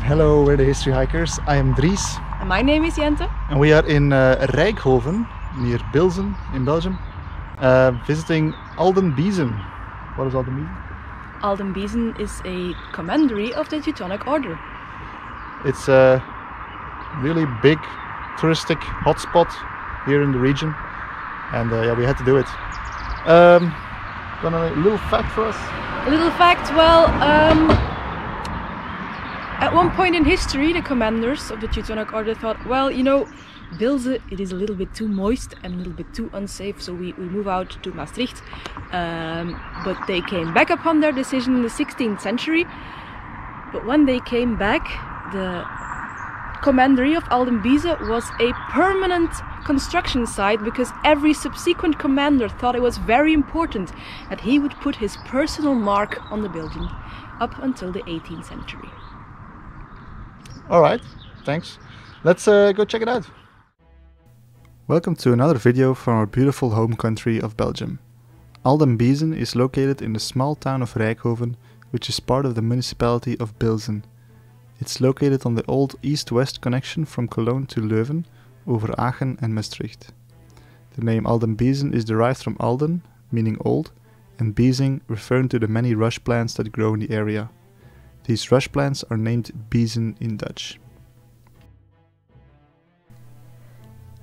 Hello, we're the History Hikers. I am Dries. And my name is Jente. And we are in Rijkhoven, near Biesen in Belgium, visiting ALDEN BIESEN. What is ALDEN BIESEN? ALDEN BIESEN is a commandery of the Teutonic Order. It's a really big touristic hotspot here in the region, and yeah, we had to do it. Got a little fact for us? A little fact, well, at one point in history, the commanders of the Teutonic Order thought, well, you know, Biesen, it is a little bit too moist and a little bit too unsafe, so we move out to Maastricht. But they came back upon their decision in the 16th century. But when they came back, the commandery of ALDEN BIESEN was a permanent construction site because every subsequent commander thought it was very important that he would put his personal mark on the building up until the 18th century. Alright, thanks. Let's go check it out. Welcome to another video from our beautiful home country of Belgium. ALDEN BIESEN is located in the small town of Rijkhoven, which is part of the municipality of Biesen. It's located on the old east-west connection from Cologne to Leuven, over Aachen and Maastricht. The name ALDEN BIESEN is derived from Alden, meaning old, and Biesen, referring to the many rush plants that grow in the area. These rush plants are named biesen in Dutch.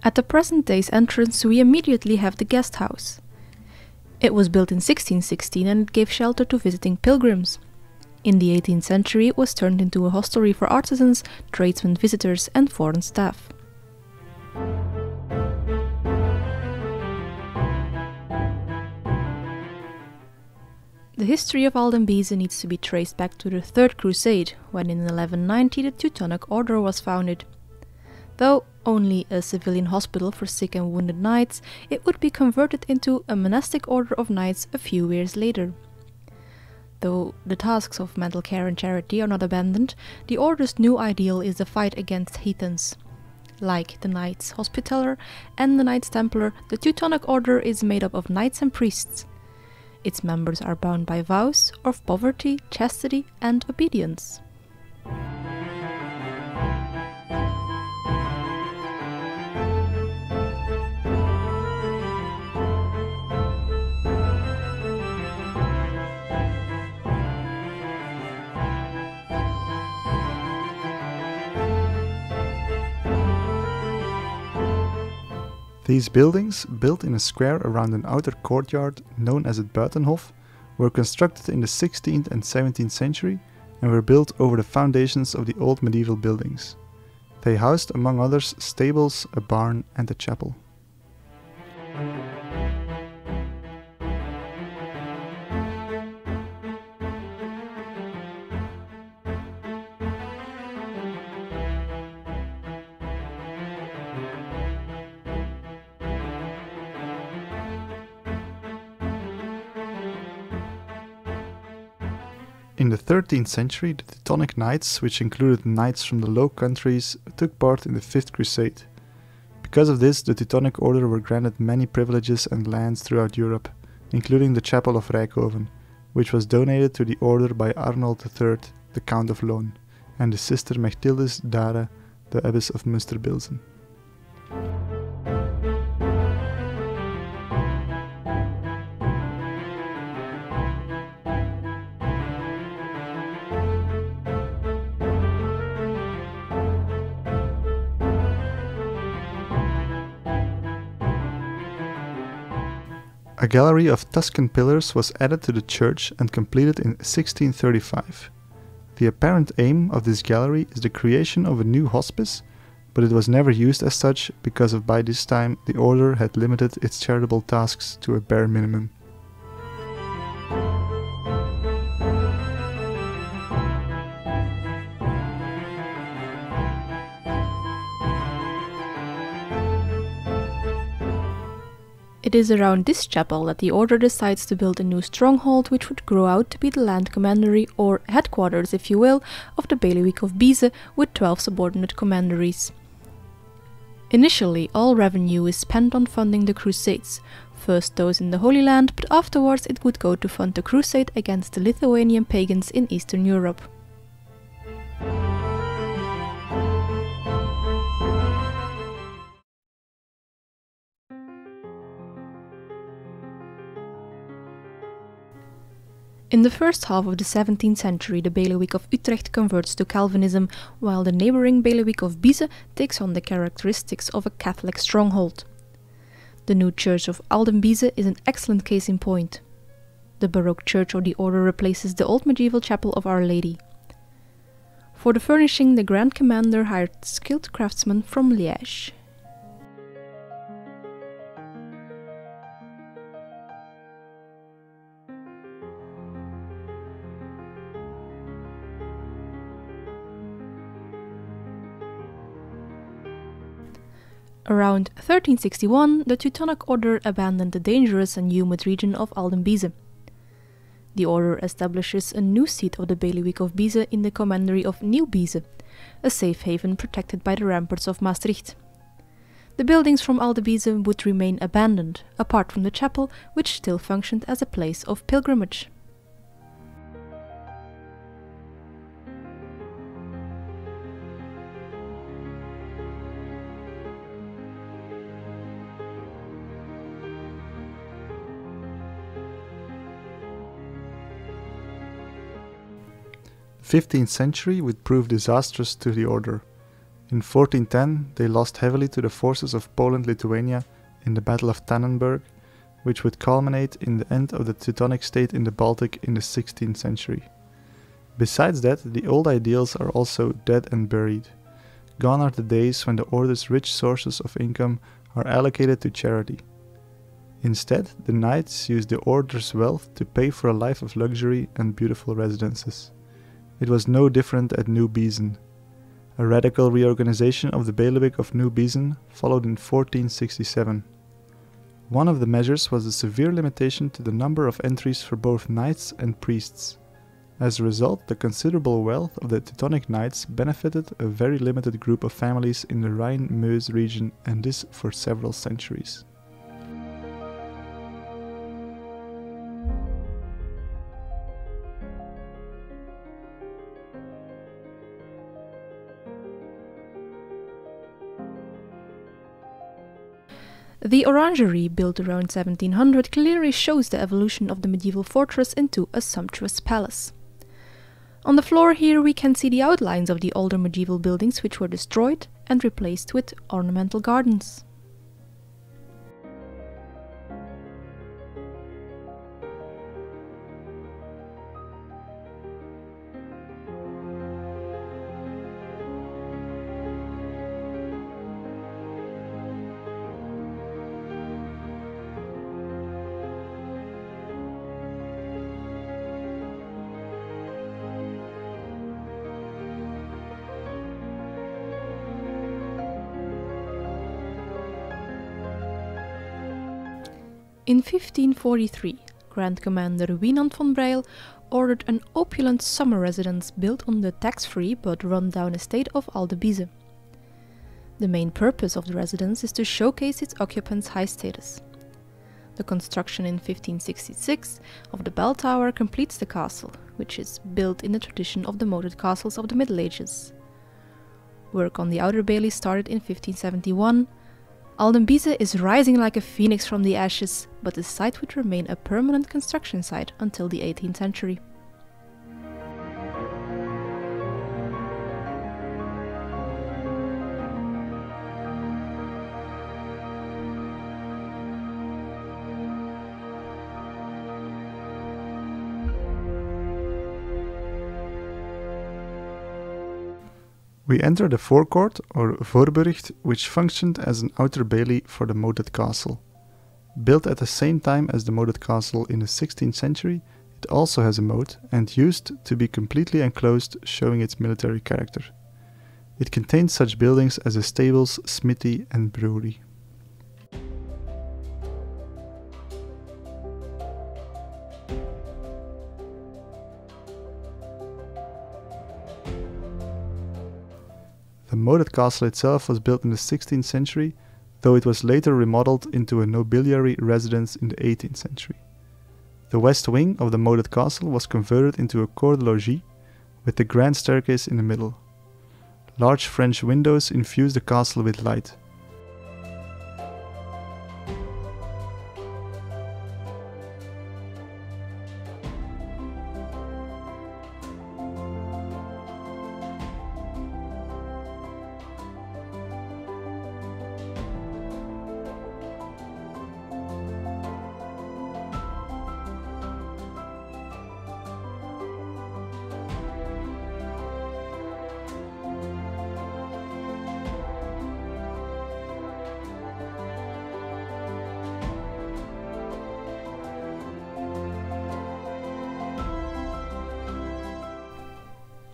At the present day's entrance we immediately have the guest house. It was built in 1616 and it gave shelter to visiting pilgrims. In the 18th century it was turned into a hostelry for artisans, tradesmen, visitors and foreign staff. The history of ALDEN BIESEN needs to be traced back to the Third Crusade, when in 1190 the Teutonic Order was founded. Though only a civilian hospital for sick and wounded knights, it would be converted into a monastic order of knights a few years later. Though the tasks of mental care and charity are not abandoned, the order's new ideal is the fight against heathens. Like the Knights Hospitaller and the Knights Templar, the Teutonic Order is made up of knights and priests. Its members are bound by vows of poverty, chastity and obedience. These buildings, built in a square around an outer courtyard known as het Buitenhof, were constructed in the 16th and 17th century and were built over the foundations of the old medieval buildings. They housed, among others, stables, a barn and a chapel. In the 13th century, the Teutonic Knights, which included knights from the Low Countries, took part in the Fifth Crusade. Because of this, the Teutonic Order were granted many privileges and lands throughout Europe, including the Chapel of Rijkhoven, which was donated to the order by Arnold III, the Count of Loon, and his sister Mechthildis Dare, the Abbess of Münster-Bilsen. A gallery of Tuscan pillars was added to the church and completed in 1635. The apparent aim of this gallery is the creation of a new hospice, but it was never used as such because by this time the order had limited its charitable tasks to a bare minimum. It is around this chapel that the order decides to build a new stronghold which would grow out to be the Landcommanderij, or headquarters if you will, of the bailiwick of Biesen with 12 subordinate commanderies. Initially all revenue is spent on funding the crusades, first those in the Holy Land, but afterwards it would go to fund the crusade against the Lithuanian pagans in Eastern Europe. In the first half of the 17th century, the bailiwick of Utrecht converts to Calvinism, while the neighbouring bailiwick of Biesen takes on the characteristics of a Catholic stronghold. The new church of ALDEN BIESEN is an excellent case in point. The Baroque church of the order replaces the old medieval chapel of Our Lady. For the furnishing, the Grand Commander hired skilled craftsmen from Liège. Around 1361, the Teutonic Order abandoned the dangerous and humid region of ALDEN BIESEN. The order establishes a new seat of the bailiwick of Biesen in the commandery of Nieuw Biesen, a safe haven protected by the ramparts of Maastricht. The buildings from ALDEN BIESEN would remain abandoned, apart from the chapel, which still functioned as a place of pilgrimage. The 15th century would prove disastrous to the order. In 1410 they lost heavily to the forces of Poland-Lithuania in the Battle of Tannenberg, which would culminate in the end of the Teutonic state in the Baltic in the 16th century. Besides that, the old ideals are also dead and buried. Gone are the days when the order's rich sources of income are allocated to charity. Instead, the knights use the order's wealth to pay for a life of luxury and beautiful residences. It was no different at Nieuw Biesen. A radical reorganization of the bailiwick of Nieuw Biesen followed in 1467. One of the measures was a severe limitation to the number of entries for both knights and priests. As a result, the considerable wealth of the Teutonic Knights benefited a very limited group of families in the Rhine-Meuse region, and this for several centuries. The orangery, built around 1700, clearly shows the evolution of the medieval fortress into a sumptuous palace. On the floor here we can see the outlines of the older medieval buildings which were destroyed and replaced with ornamental gardens. In 1543, Grand Commander Wijnand van Breil ordered an opulent summer residence built on the tax-free but run-down estate of ALDEN BIESEN. The main purpose of the residence is to showcase its occupants' high status. The construction in 1566 of the bell tower completes the castle, which is built in the tradition of the moated castles of the Middle Ages. Work on the outer bailey started in 1571. ALDEN BIESEN is rising like a phoenix from the ashes, but the site would remain a permanent construction site until the 18th century. We enter the forecourt, or Voorburcht, which functioned as an outer bailey for the moated castle. Built at the same time as the moated castle in the 16th century, it also has a moat and used to be completely enclosed, showing its military character. It contains such buildings as the stables, smithy and brewery. The moated castle itself was built in the 16th century, though it was later remodeled into a nobiliary residence in the 18th century. The west wing of the moated castle was converted into a corps de logis, with the grand staircase in the middle. Large French windows infuse the castle with light.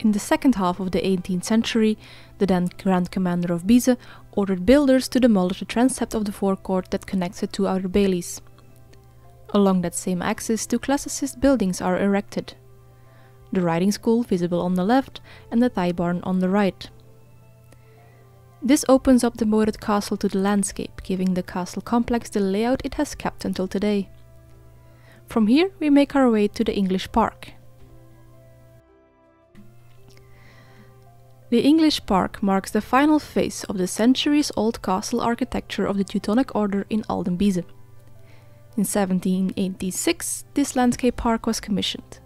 In the second half of the 18th century, the then Grand Commander of Biesen ordered builders to demolish the transept of the forecourt that connects the two outer bailies. Along that same axis, two classicist buildings are erected. The riding school visible on the left and the thigh barn on the right. This opens up the moated castle to the landscape, giving the castle complex the layout it has kept until today. From here we make our way to the English Park. The English Park marks the final phase of the centuries-old castle architecture of the Teutonic Order in ALDEN BIESEN. In 1786, this landscape park was commissioned.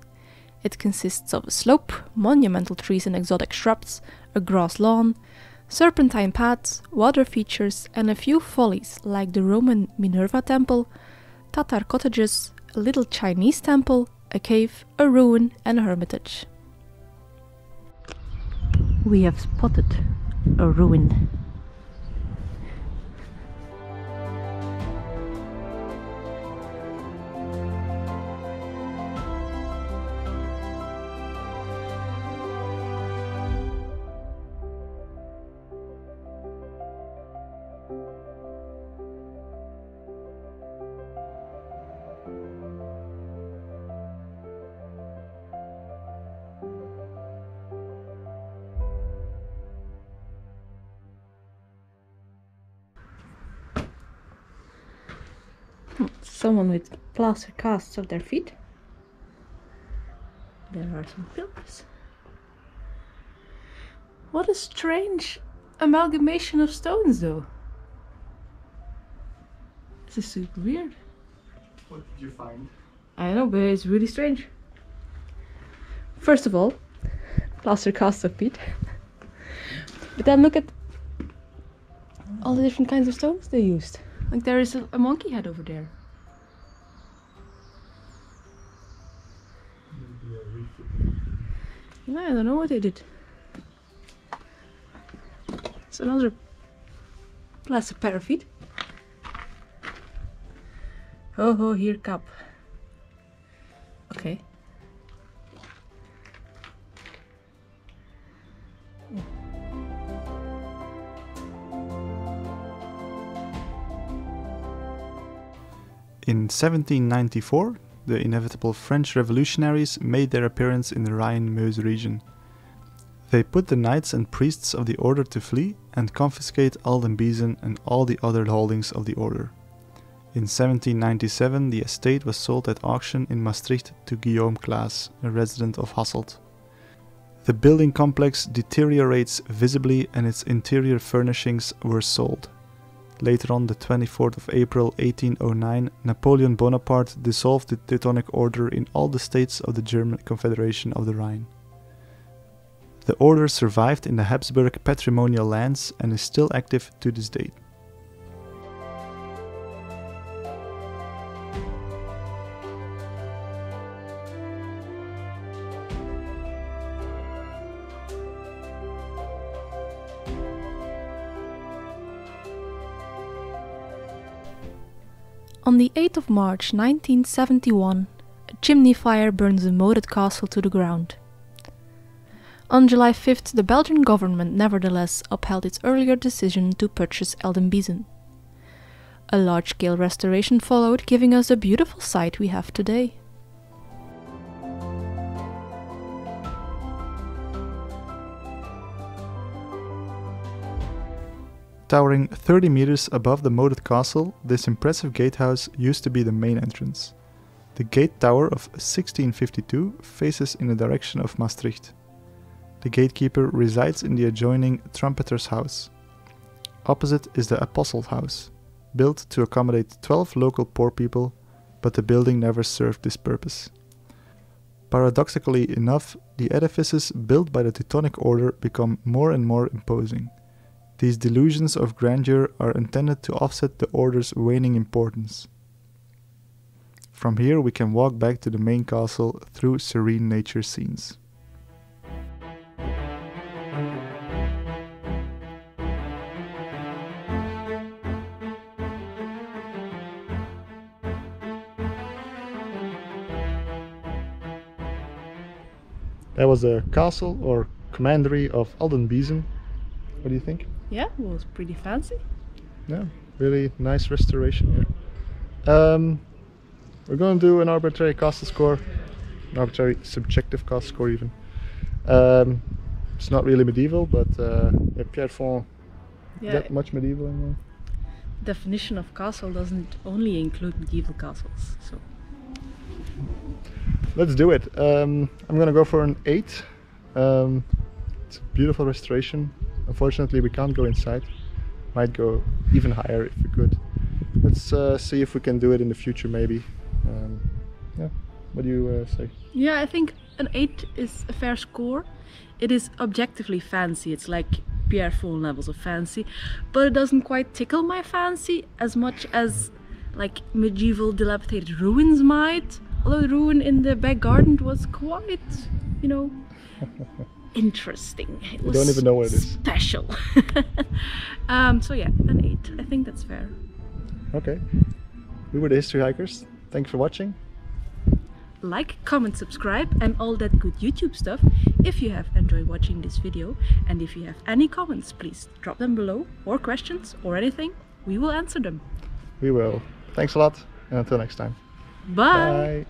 It consists of a slope, monumental trees and exotic shrubs, a grass lawn, serpentine paths, water features, and a few follies like the Roman Minerva temple, Tatar cottages, a little Chinese temple, a cave, a ruin, and a hermitage. We have spotted a ruin. Someone with plaster casts of their feet. There are some pillars. What a strange amalgamation of stones, though. This is super weird. What did you find? I don't know, but it's really strange. First of all, plaster casts of feet. But then look at all the different kinds of stones they used. Like there is a monkey head over there. No, I don't know what they did. It's another plastic pair of feet. Oh, here cup. Okay. In 1794, the inevitable French Revolutionaries made their appearance in the Rhine-Meuse region. They put the knights and priests of the order to flee and confiscate ALDEN BIESEN and all the other holdings of the order. In 1797, the estate was sold at auction in Maastricht to Guillaume Claes, a resident of Hasselt. The building complex deteriorates visibly and its interior furnishings were sold. Later on, the 24th of April 1809, Napoleon Bonaparte dissolved the Teutonic Order in all the states of the German Confederation of the Rhine. The order survived in the Habsburg patrimonial lands and is still active to this date. On the 8th of March 1971, a chimney fire burns the moated castle to the ground. On July 5th, the Belgian government nevertheless upheld its earlier decision to purchase ALDEN BIESEN. A large-scale restoration followed, giving us the beautiful site we have today. Towering 30 meters above the moated castle, this impressive gatehouse used to be the main entrance. The gate tower of 1652 faces in the direction of Maastricht. The gatekeeper resides in the adjoining Trumpeter's House. Opposite is the Apostles' House, built to accommodate 12 local poor people, but the building never served this purpose. Paradoxically enough, the edifices built by the Teutonic Order become more and more imposing. These delusions of grandeur are intended to offset the Order's waning importance. From here we can walk back to the main castle through serene nature scenes. That was the castle or commandery of ALDEN BIESEN. What do you think? Yeah, well, it's pretty fancy. Yeah, really nice restoration here. We're going to do an arbitrary castle score, an arbitrary subjective castle score even. It's not really medieval, but Pierrefonds, that much medieval anymore. Definition of castle doesn't only include medieval castles, so let's do it. I'm gonna go for an 8. It's a beautiful restoration. Unfortunately, we can't go inside. Might go even higher if we could. Let's see if we can do it in the future, maybe. Yeah. What do you say? Yeah, I think an 8 is a fair score. It is objectively fancy. It's like Pierrefonds levels of fancy, but it doesn't quite tickle my fancy as much as like medieval dilapidated ruins might. Although the ruin in the back garden was quite, you know, interesting. It was don't even know what it is. Special. So yeah, an 8. I think that's fair. Okay. We were the History Hikers. Thanks for watching. Like, comment, subscribe and all that good YouTube stuff if you have enjoyed watching this video. And if you have any comments, please drop them below, or questions or anything. We will answer them. We will. Thanks a lot, and until next time. Bye. Bye.